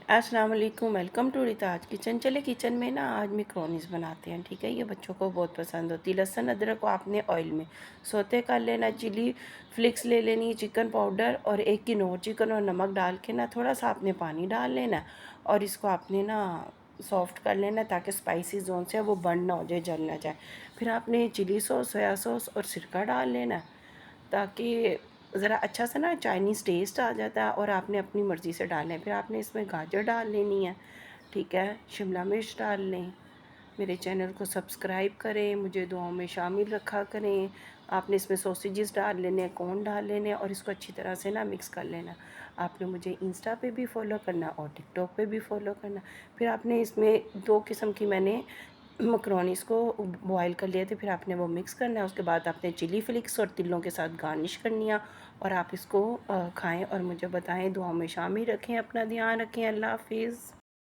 अस्सलाम वालेकुम, welcome to Ritaj kitchen. चले किचन में ना आज मैक्रोनीस बनाते हैं। ठीक है, ये बच्चों को बहुत पसंद होती है। लहसुन अदरक को आपने ऑयल में सोते कर लेना, चिली फ्लिक्स ले लेनी है, चिकन पाउडर और 1 किलो चिकन और नमक डाल के ना थोड़ा सा आपने पानी डाल लेना और इसको आपने ना सॉफ्ट कर लेना ताकि स्पाइसी जोन से वो बर्न ना हो जाए, जल ना जाए। फिर आपने चिली सॉस, सोया सॉस और सिरका डाल लेना ताकि ज़रा अच्छा सा ना चाइनीज़ टेस्ट आ जाता है और आपने अपनी मर्ज़ी से डालना है। फिर आपने इसमें गाजर डाल लेनी है, ठीक है, शिमला मिर्च डाल लें। मेरे चैनल को सब्सक्राइब करें, मुझे दुआओं में शामिल रखा करें। आपने इसमें सॉसेजेस डाल लेने हैं, कॉर्न डाल लेने हैं और इसको अच्छी तरह से ना मिक्स कर लेना। आपने मुझे इंस्टा पे भी फॉलो करना और टिकटॉक पे भी फॉलो करना। फिर आपने इसमें 2 किस्म की मैंने मकरोनीस को बॉयल कर लिए थे, फिर आपने वो मिक्स करना है। उसके बाद आपने चिली फ्लिक्स और तिलों के साथ गार्निश करनी है और आप इसको खाएं और मुझे बताएं, दुआओं में शामिल रखें, अपना ध्यान रखें। अल्लाह हाफिज़।